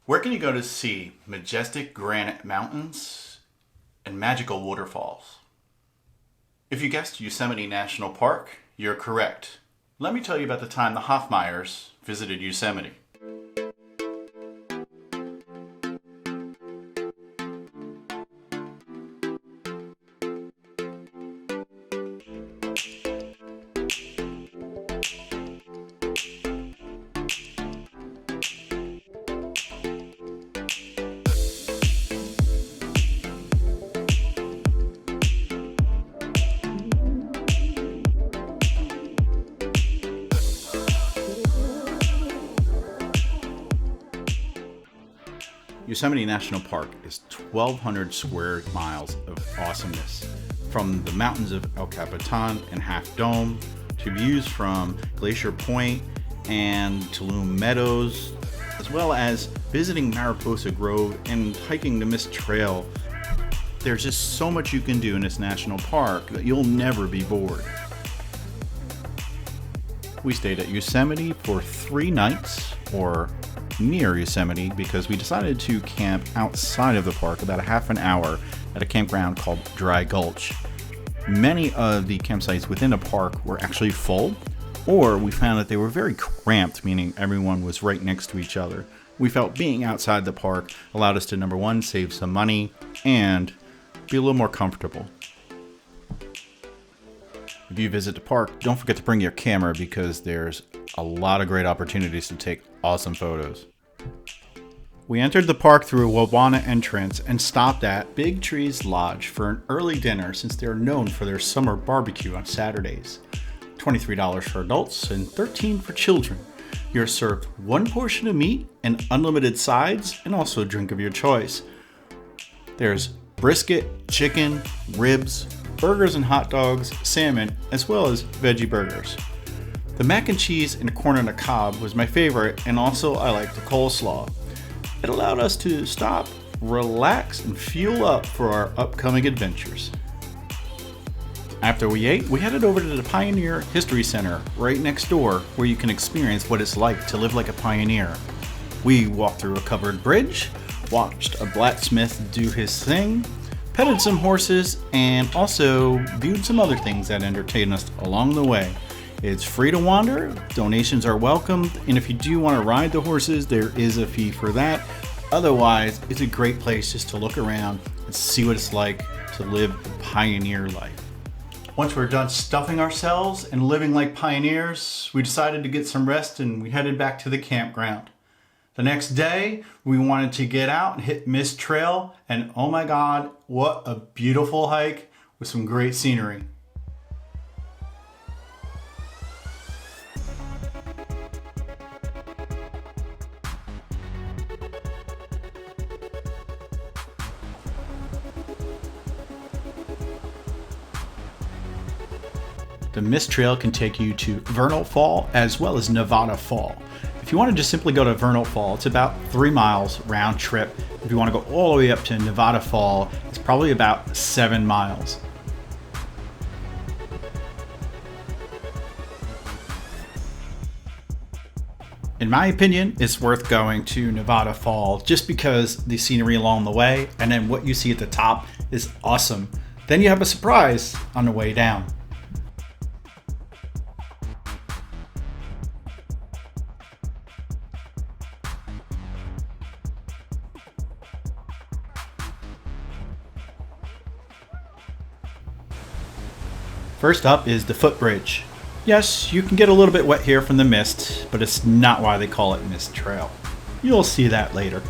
Where can you go to see majestic granite mountains and magical waterfalls? If you guessed Yosemite National Park, you're correct. Let me tell you about the time the Hoffmeyers visited Yosemite. Yosemite National Park is 1,200 square miles of awesomeness. From the mountains of El Capitan and Half Dome to views from Glacier Point and Tulum Meadows, as well as visiting Mariposa Grove and hiking the Mist Trail. There's just so much you can do in this national park that you'll never be bored. We stayed at Yosemite for 3 nights, or near Yosemite, because we decided to camp outside of the park about a half an hour at a campground called Dry Gulch. Many of the campsites within the park were actually full, or we found that they were very cramped, meaning everyone was right next to each other. We felt being outside the park allowed us to, number one, save some money and be a little more comfortable. If you visit the park, don't forget to bring your camera because there's a lot of great opportunities to take awesome photos. We entered the park through a Wawana entrance and stopped at Big Trees Lodge for an early dinner since they're known for their summer barbecue on Saturdays. $23 for adults and $13 for children. You're served 1 portion of meat and unlimited sides and also a drink of your choice. There's brisket, chicken, ribs, burgers and hot dogs, salmon, as well as veggie burgers. The mac and cheese and corn on the cob was my favorite, and also I liked the coleslaw. It allowed us to stop, relax, and fuel up for our upcoming adventures. After we ate, we headed over to the Pioneer History Center right next door, where you can experience what it's like to live like a pioneer. We walked through a covered bridge, watched a blacksmith do his thing, petted some horses, and also viewed some other things that entertained us along the way. It's free to wander, donations are welcomed, and if you do want to ride the horses, there is a fee for that. Otherwise, it's a great place just to look around and see what it's like to live the pioneer life. Once we're done stuffing ourselves and living like pioneers, we decided to get some rest and we headed back to the campground. The next day, we wanted to get out and hit Mist Trail, and oh my God, what a beautiful hike with some great scenery. The Mist Trail can take you to Vernal Fall as well as Nevada Fall. If you want to just simply go to Vernal Fall, it's about 3 miles round trip. If you want to go all the way up to Nevada Fall, it's probably about 7 miles. In my opinion, it's worth going to Nevada Fall just because the scenery along the way and then what you see at the top is awesome. Then you have a surprise on the way down. First up is the footbridge. Yes, you can get a little bit wet here from the mist, but it's not why they call it Mist Trail. You'll see that later.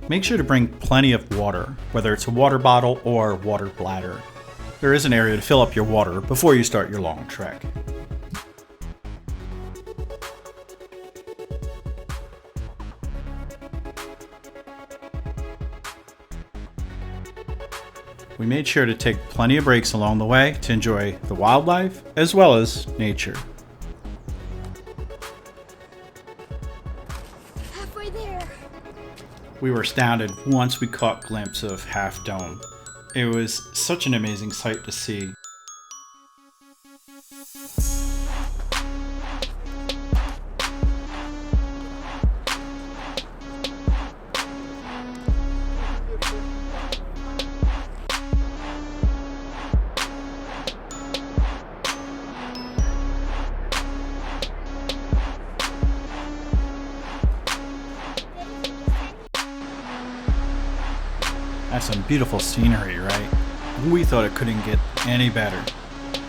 Make sure to bring plenty of water, whether it's a water bottle or water bladder. There is an area to fill up your water before you start your long trek. We made sure to take plenty of breaks along the way to enjoy the wildlife as well as nature. over there. We were astounded once we caught a glimpse of Half Dome. It was such an amazing sight to see. That's some beautiful scenery, right? We thought it couldn't get any better,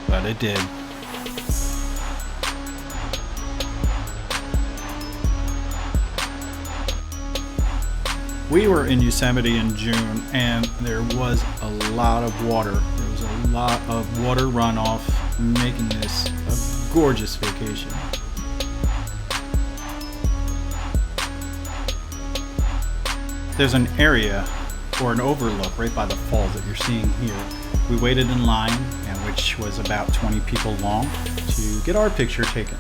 but it did. We were in Yosemite in June, and there was a lot of water. There was a lot of water runoff, making this a gorgeous vacation. There's an area or an overlook right by the falls that you're seeing here. We waited in line, and which was about 20 people long, to get our picture taken.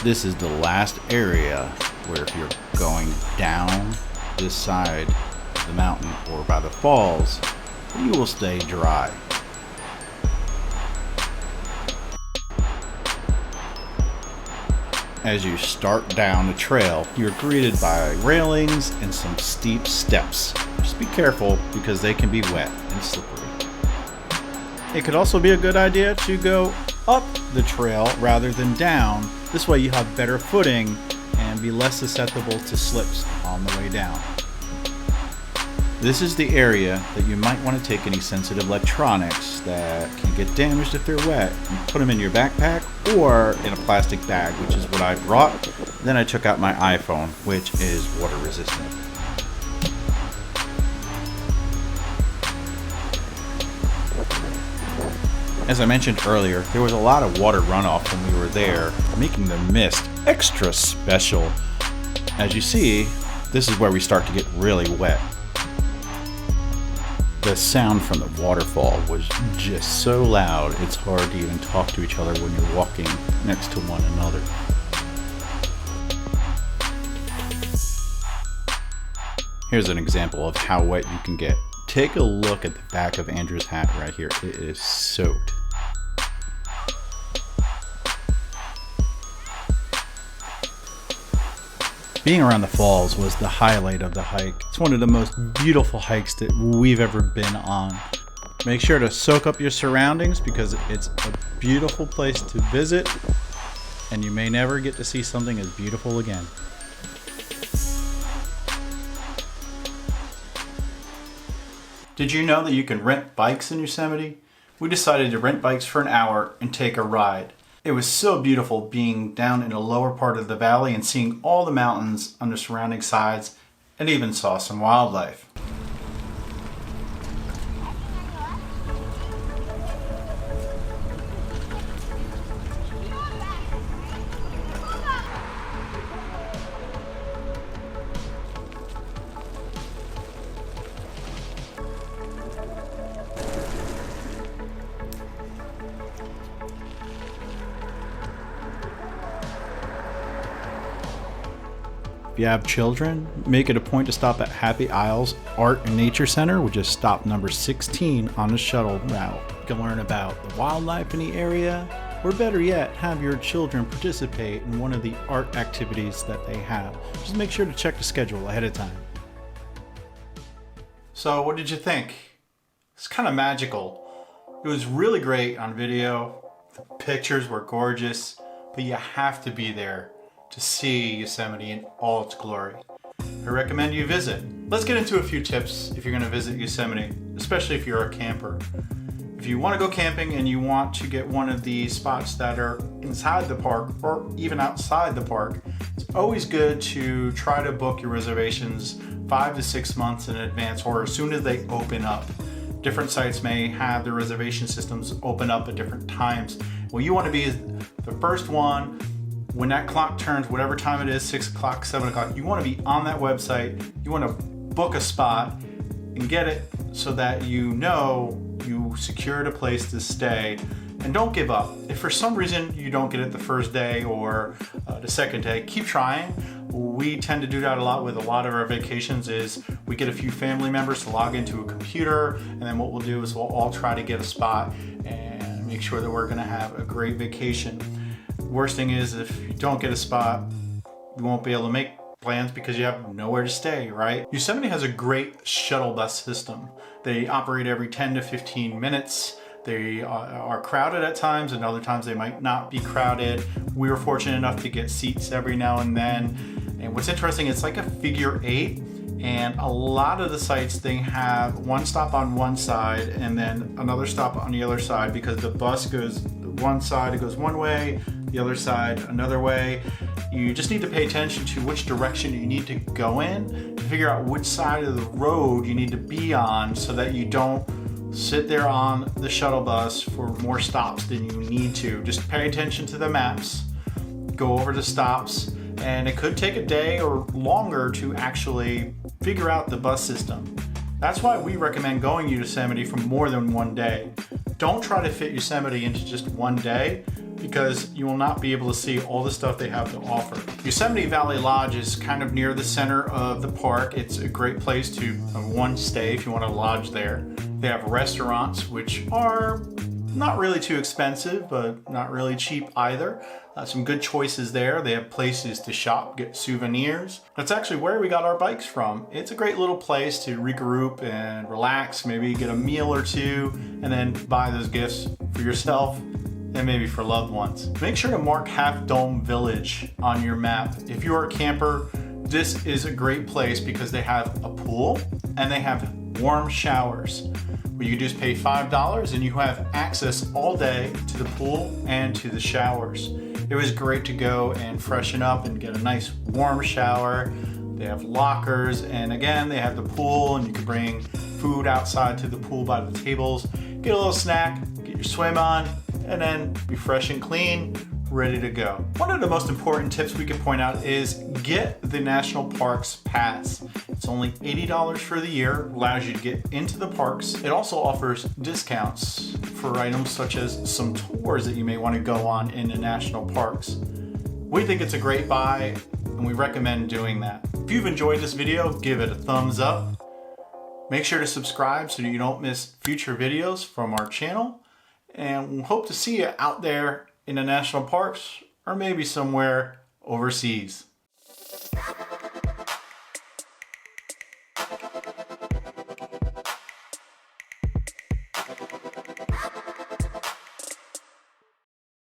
This is the last area where if you're going down this side of the mountain or by the falls, you will stay dry. As you start down the trail, you're greeted by railings and some steep steps. Just be careful because they can be wet and slippery. It could also be a good idea to go up the trail rather than down. This way you have better footing and be less susceptible to slips on the way down. This is the area that you might want to take any sensitive electronics that can get damaged if they're wet and put them in your backpack or in a plastic bag, which is what I brought. Then I took out my iPhone, which is water resistant. As I mentioned earlier, there was a lot of water runoff when we were there, making the mist extra special. As you see, this is where we start to get really wet. The sound from the waterfall was just so loud, it's hard to even talk to each other when you're walking next to one another. Here's an example of how wet you can get. Take a look at the back of Andrew's hat right here. It is soaked. Being around the falls was the highlight of the hike. It's one of the most beautiful hikes that we've ever been on. Make sure to soak up your surroundings because it's a beautiful place to visit, and you may never get to see something as beautiful again. Did you know that you can rent bikes in Yosemite? We decided to rent bikes for an hour and take a ride. It was so beautiful being down in the lower part of the valley and seeing all the mountains on the surrounding sides, and even saw some wildlife. If you have children, make it a point to stop at Happy Isles Art and Nature Center, which is stop number 16 on the shuttle route. You can learn about the wildlife in the area, or better yet, have your children participate in one of the art activities that they have. Just make sure to check the schedule ahead of time. So what did you think? It's kind of magical. It was really great on video. The pictures were gorgeous, but you have to be there to see Yosemite in all its glory. I recommend you visit. Let's get into a few tips if you're going to visit Yosemite, especially if you're a camper. If you want to go camping and you want to get one of the spots that are inside the park or even outside the park, it's always good to try to book your reservations 5 to 6 months in advance or as soon as they open up. Different sites may have their reservation systems open up at different times. Well, you want to be the first one. When that clock turns, whatever time it is, 6 o'clock, 7 o'clock, you want to be on that website. You want to book a spot and get it so that you know you secured a place to stay. And don't give up. If for some reason you don't get it the first day or the second day, keep trying. We tend to do that a lot with a lot of our vacations is we get a few family members to log into a computer, and then what we'll do is we'll all try to get a spot and make sure that we're gonna have a great vacation. Worst thing is if you don't get a spot, you won't be able to make plans because you have nowhere to stay, right? Yosemite has a great shuttle bus system. They operate every 10 to 15 minutes. They are crowded at times, and other times they might not be crowded. We were fortunate enough to get seats every now and then. And what's interesting, it's like a figure 8, and a lot of the sites, they have one stop on one side and then another stop on the other side, because the bus goes one side, it goes one way, the other side another way. You just need to pay attention to which direction you need to go in to figure out which side of the road you need to be on so that you don't sit there on the shuttle bus for more stops than you need to. Just pay attention to the maps, go over the stops, and it could take a day or longer to actually figure out the bus system. That's why we recommend going to Yosemite for more than one day. Don't try to fit Yosemite into just one day, because you will not be able to see all the stuff they have to offer. Yosemite Valley Lodge is kind of near the center of the park. It's a great place to one, stay if you want to lodge there. They have restaurants, which are not really too expensive, but not really cheap either. Some good choices there. They have places to shop, get souvenirs. That's actually where we got our bikes from. It's a great little place to regroup and relax, maybe get a meal or two, and then buy those gifts for yourself and maybe for loved ones. Make sure to mark Half Dome Village on your map. If you're a camper, this is a great place because they have a pool and they have warm showers where you just pay $5 and you have access all day to the pool and to the showers. It was great to go and freshen up and get a nice warm shower. They have lockers, and again, they have the pool, and you can bring food outside to the pool by the tables, get a little snack, get your swim on, and then be fresh and clean, ready to go. One of the most important tips we can point out is get the National Parks Pass. It's only $80 for the year, allows you to get into the parks. It also offers discounts for items such as some tours that you may want to go on in the national parks. We think it's a great buy, and we recommend doing that. If you've enjoyed this video, give it a thumbs up. Make sure to subscribe so that you don't miss future videos from our channel. And we hope to see you out there in the national parks or maybe somewhere overseas.